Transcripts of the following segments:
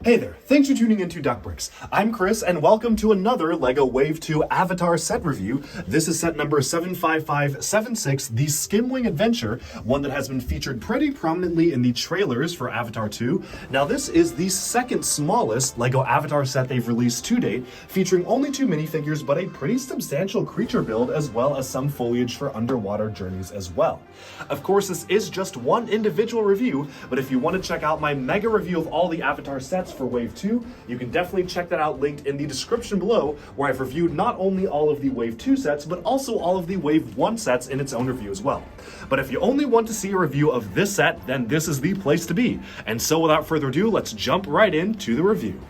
Hey there, thanks for tuning into Duckbricks. I'm Chris, and welcome to another LEGO Wave 2 Avatar set review. This is set number 75576, the Skimwing Adventure, one that has been featured pretty prominently in the trailers for Avatar 2. Now this is the second smallest LEGO Avatar set they've released to date, featuring only 2 minifigures, but a pretty substantial creature build, as well as some foliage for underwater journeys as well. Of course, this is just one individual review, but if you want to check out my mega review of all the Avatar sets for Wave 2, you can definitely check that out linked in the description below, where I've reviewed not only all of the Wave 2 sets, but also all of the Wave 1 sets in its own review as well. But if you only want to see a review of this set, then this is the place to be. And so without further ado, let's jump right into the review.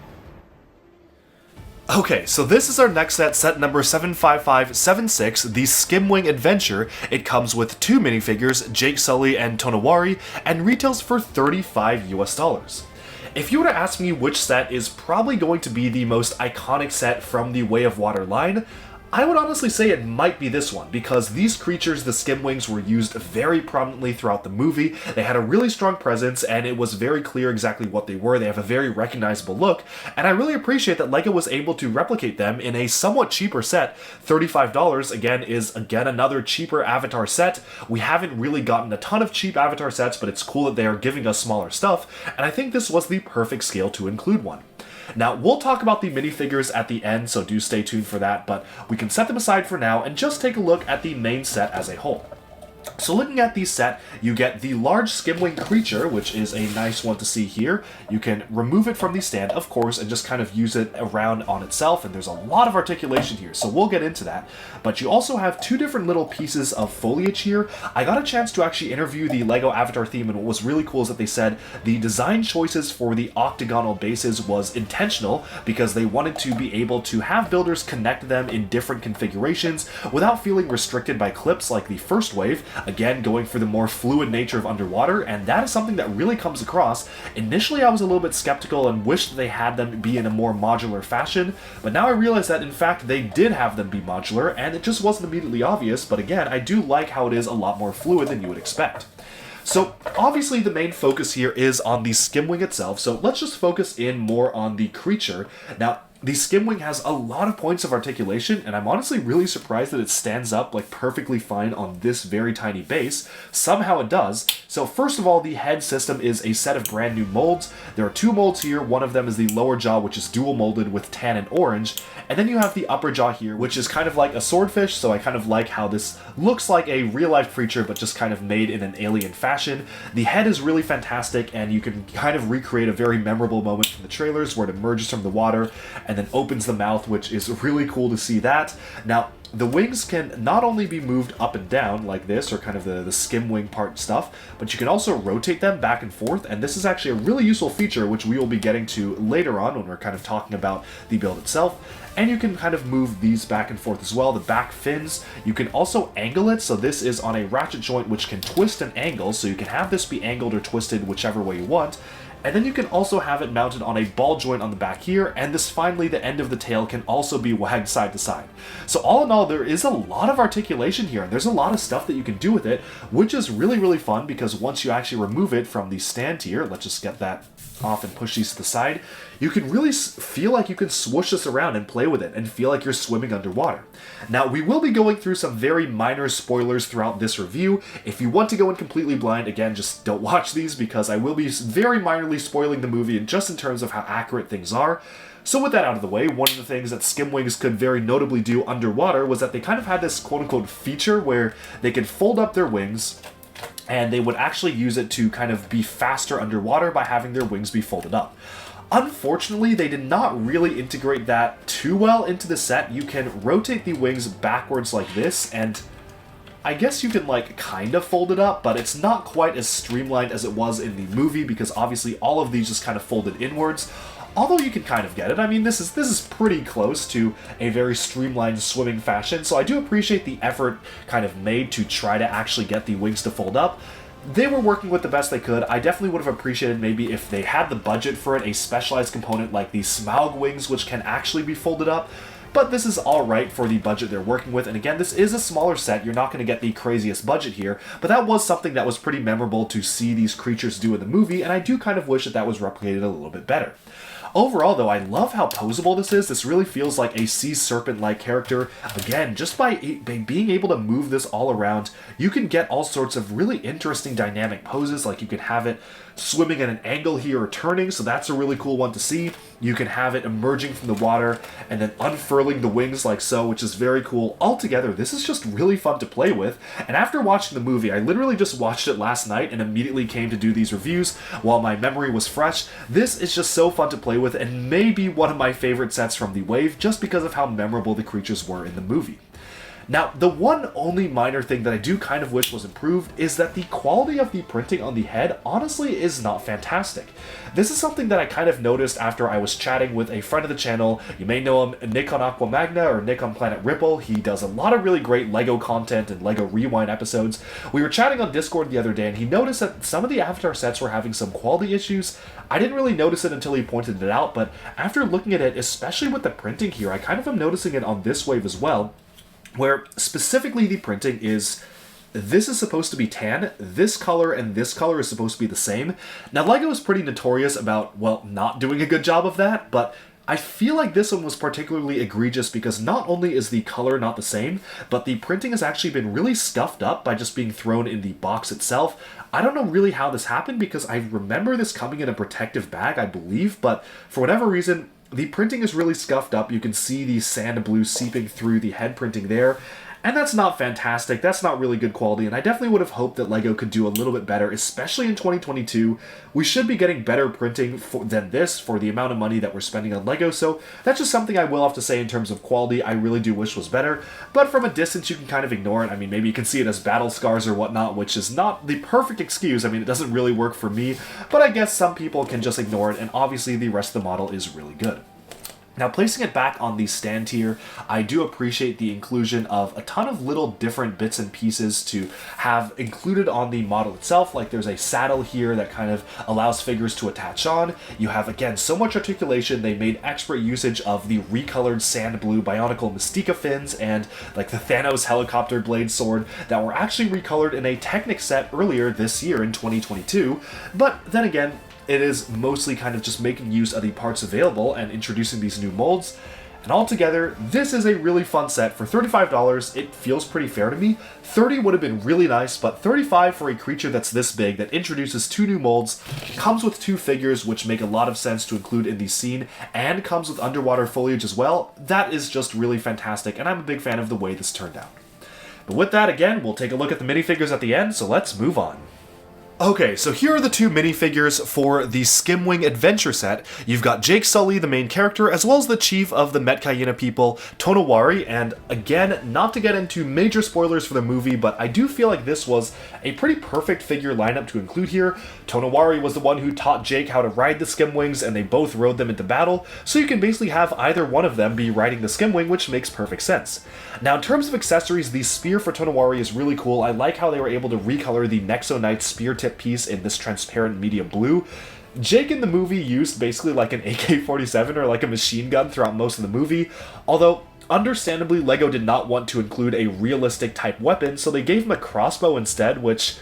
Okay, so this is our next set number 75576, the Skimwing Adventure. It comes with 2 minifigures, Jake Sully and Tonawari, and retails for $35 US. If you were to ask me which set is probably going to be the most iconic set from the Way of Water line, I would honestly say it might be this one, because these creatures, the Skimwings, were used very prominently throughout the movie. They had a really strong presence, and it was very clear exactly what they were. They have a very recognizable look, and I really appreciate that LEGO was able to replicate them in a somewhat cheaper set. $35, again, is another cheaper Avatar set. We haven't really gotten a ton of cheap Avatar sets, but it's cool that they are giving us smaller stuff, and I think this was the perfect scale to include one. Now, we'll talk about the minifigures at the end, so do stay tuned for that, but we can set them aside for now and just take a look at the main set as a whole. So looking at the set, you get the large Skimwing creature, which is a nice one to see here. You can remove it from the stand, of course, and just kind of use it around on itself, and there's a lot of articulation here, so we'll get into that. But you also have 2 different little pieces of foliage here. I got a chance to actually interview the LEGO Avatar theme, and what was really cool is that they said the design choices for the octagonal bases was intentional, because they wanted to be able to have builders connect them in different configurations without feeling restricted by clips like the first wave. Again, going for the more fluid nature of underwater, and that is something that really comes across. Initially, I was a little bit skeptical and wished they had them be in a more modular fashion, but now I realize that in fact they did have them be modular, and it just wasn't immediately obvious, but again, I do like how it is a lot more fluid than you would expect. So obviously the main focus here is on the Skimwing itself, so let's just focus in more on the creature. Now, the Skimwing has a lot of points of articulation, and I'm honestly really surprised that it stands up like perfectly fine on this very tiny base. Somehow it does. So first of all, the head system is a set of brand new molds. There are 2 molds here. One of them is the lower jaw, which is dual molded with tan and orange. And then you have the upper jaw here, which is kind of like a swordfish, so I kind of like how this looks like a real-life creature, but just kind of made in an alien fashion. The head is really fantastic, and you can kind of recreate a very memorable moment from the trailers where it emerges from the water and then opens the mouth, which is really cool to see that. Now, the wings can not only be moved up and down like this, or kind of the Skimwing part stuff, but you can also rotate them back and forth, and this is actually a really useful feature which we will be getting to later on when we're kind of talking about the build itself. And you can kind of move these back and forth as well. The back fins, you can also angle it, so this is on a ratchet joint which can twist and angle, so you can have this be angled or twisted whichever way you want. And then you can also have it mounted on a ball joint on the back here, and this finally, the end of the tail can also be wagged side to side. So all in all, there is a lot of articulation here, and there's a lot of stuff that you can do with it, which is really, really fun, because once you actually remove it from the stand here, let's just get that off and push these to the side, you can really feel like you can swoosh this around and play with it and feel like you're swimming underwater. Now, we will be going through some very minor spoilers throughout this review. If you want to go in completely blind, again, just don't watch these, because I will be very minorly spoiling the movie just in terms of how accurate things are. So with that out of the way, one of the things that Skimwings could very notably do underwater was that they kind of had this quote-unquote feature where they could fold up their wings, and they would actually use it to kind of be faster underwater by having their wings be folded up. Unfortunately, they did not really integrate that too well into the set. You can rotate the wings backwards like this, and I guess you can like kind of fold it up, but it's not quite as streamlined as it was in the movie, because obviously all of these just kind of folded inwards. Although you can kind of get it. I mean, this is pretty close to a very streamlined swimming fashion, so I do appreciate the effort kind of made to try to actually get the wings to fold up. They were working with the best they could. I definitely would have appreciated maybe if they had the budget for it, a specialized component like the Smaug wings, which can actually be folded up. But this is alright for the budget they're working with, and again, this is a smaller set. You're not going to get the craziest budget here, but that was something that was pretty memorable to see these creatures do in the movie, and I do kind of wish that that was replicated a little bit better. Overall, though, I love how posable this is. This really feels like a sea serpent-like character. Again, just by being able to move this all around, you can get all sorts of really interesting dynamic poses. Like you can have it swimming at an angle here or turning, so that's a really cool one to see. You can have it emerging from the water and then unfurling the wings like so, which is very cool. Altogether, this is just really fun to play with, and after watching the movie, I literally just watched it last night and immediately came to do these reviews while my memory was fresh. This is just so fun to play with and maybe one of my favorite sets from the wave just because of how memorable the creatures were in the movie. Now, the one only minor thing that I do kind of wish was improved is that the quality of the printing on the head honestly is not fantastic. This is something that I kind of noticed after I was chatting with a friend of the channel. You may know him, Nick on Aquamagna or Nick on Planet Ripple. He does a lot of really great LEGO content and LEGO Rewind episodes. We were chatting on Discord the other day and he noticed that some of the Avatar sets were having some quality issues. I didn't really notice it until he pointed it out, but after looking at it, especially with the printing here, I kind of am noticing it on this wave as well, where specifically the printing is, this is supposed to be tan, this color and this color is supposed to be the same. Now, LEGO is pretty notorious about, well, not doing a good job of that, but I feel like this one was particularly egregious because not only is the color not the same, but the printing has actually been really scuffed up by just being thrown in the box itself. I don't know really how this happened because I remember this coming in a protective bag, I believe, but for whatever reason, the printing is really scuffed up. You can see the sand blue seeping through the head printing there, and that's not fantastic. That's not really good quality, and I definitely would have hoped that LEGO could do a little bit better, especially in 2022. We should be getting better printing than this for the amount of money that we're spending on LEGO, so that's just something I will have to say in terms of quality. I really do wish was better, but from a distance you can kind of ignore it. I mean, maybe you can see it as battle scars or whatnot, which is not the perfect excuse. I mean, it doesn't really work for me, but I guess some people can just ignore it, and obviously the rest of the model is really good. Now, placing it back on the stand here, I do appreciate the inclusion of a ton of little different bits and pieces to have included on the model itself. Like there's a saddle here that kind of allows figures to attach on. You have, again, so much articulation. They made expert usage of the recolored sand blue Bionicle Mystica fins and like the Thanos helicopter blade sword that were actually recolored in a Technic set earlier this year in 2022. But then again, it is mostly kind of just making use of the parts available and introducing these new molds. And altogether, this is a really fun set. For $35, it feels pretty fair to me. $30 would have been really nice, but $35 for a creature that's this big, that introduces 2 new molds, comes with 2 figures, which make a lot of sense to include in the scene, and comes with underwater foliage as well, that is just really fantastic, and I'm a big fan of the way this turned out. But with that, again, we'll take a look at the minifigures at the end, so let's move on. Okay, so here are the 2 minifigures for the Skimwing Adventure set. You've got Jake Sully, the main character, as well as the chief of the Metkayina people, Tonowari, and again, not to get into major spoilers for the movie, but I do feel like this was a pretty perfect figure lineup to include here. Tonowari was the one who taught Jake how to ride the Skimwings, and they both rode them into battle, so you can basically have either one of them be riding the Skimwing, which makes perfect sense. Now, in terms of accessories, the spear for Tonowari is really cool. I like how they were able to recolor the Nexo Knight spear tip piece in this transparent medium blue. Jake in the movie used basically like an AK-47 or like a machine gun throughout most of the movie, although understandably LEGO did not want to include a realistic type weapon, so they gave him a crossbow instead, which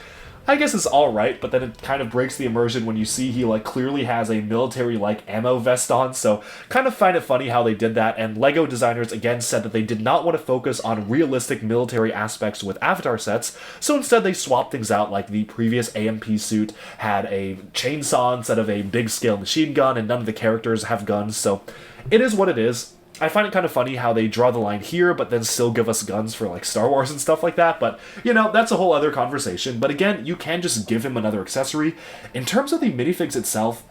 I guess is alright, but then it kind of breaks the immersion when you see he like clearly has a military-like ammo vest on, so kind of find it funny how they did that, and LEGO designers again said that they did not want to focus on realistic military aspects with Avatar sets, so instead they swapped things out. Like the previous AMP suit had a chainsaw instead of a big-scale machine gun, and none of the characters have guns, so it is what it is. I find it kind of funny how they draw the line here, but then still give us guns for like Star Wars and stuff like that, but you know, that's a whole other conversation. But again, you can just give him another accessory. In terms of the minifigs itself,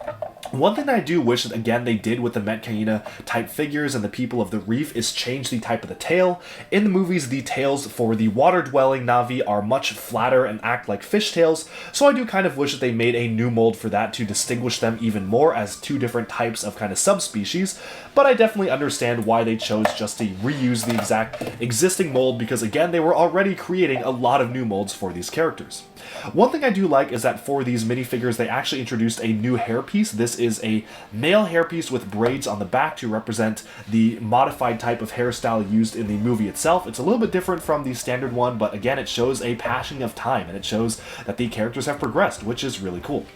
one thing that I do wish that, again, they did with the Metkayina type figures and the people of the reef is change the type of the tail. In the movies, the tails for the water-dwelling Na'vi are much flatter and act like fish tails, so I do kind of wish that they made a new mold for that to distinguish them even more as 2 different types of kind of subspecies, but I definitely understand why they chose just to reuse the exact existing mold because, again, they were already creating a lot of new molds for these characters. One thing I do like is that for these minifigures, they actually introduced a new hairpiece. This is a male hairpiece with braids on the back to represent the modified type of hairstyle used in the movie itself. It's a little bit different from the standard one, but again, it shows a passing of time, and it shows that the characters have progressed, which is really cool.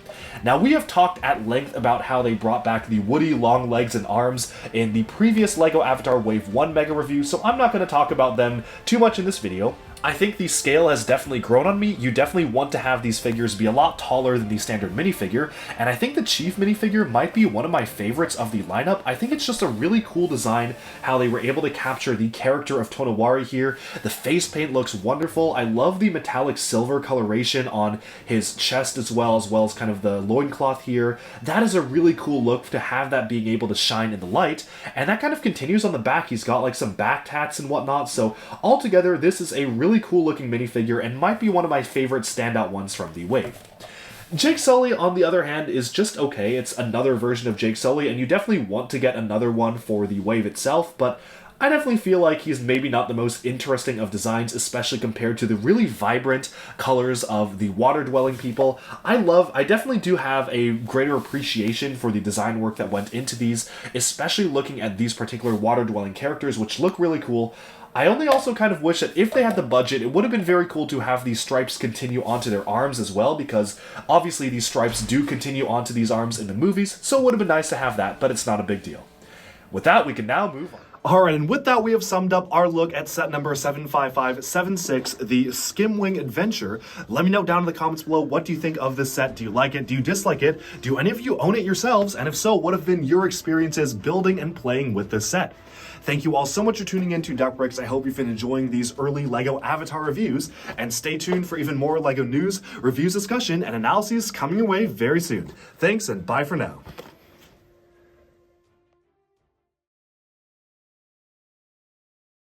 Now, we have talked at length about how they brought back the Woody long legs and arms in the previous LEGO Avatar Wave 1 Mega Review, so I'm not going to talk about them too much in this video. I think the scale has definitely grown on me. You definitely want to have these figures be a lot taller than the standard minifigure, and I think the Chief minifigure might be one of my favorites of the lineup. I think it's just a really cool design, how they were able to capture the character of Tonowari here. The face paint looks wonderful. I love the metallic silver coloration on his chest as well as kind of the loincloth here. That is a really cool look to have that being able to shine in the light, and that kind of continues on the back. He's got like some back tats and whatnot, so altogether this is a really cool looking minifigure and might be one of my favorite standout ones from the wave. Jake Sully, on the other hand, is just okay. It's another version of Jake Sully, and you definitely want to get another one for the wave itself, but I definitely feel like he's maybe not the most interesting of designs, especially compared to the really vibrant colors of the water-dwelling people. I definitely do have a greater appreciation for the design work that went into these, especially looking at these particular water-dwelling characters, which look really cool. I only also kind of wish that if they had the budget, it would have been very cool to have these stripes continue onto their arms as well, because obviously these stripes do continue onto these arms in the movies, so it would have been nice to have that, but it's not a big deal. With that, we can now move on. Alright, and with that, we have summed up our look at set number 75576, the Skimwing Adventure. Let me know down in the comments below, what do you think of this set? Do you like it? Do you dislike it? Do any of you own it yourselves? And if so, what have been your experiences building and playing with this set? Thank you all so much for tuning in to Duck Bricks. I hope you've been enjoying these early LEGO Avatar reviews, and stay tuned for even more LEGO news, reviews, discussion, and analyses coming your way very soon. Thanks, and bye for now.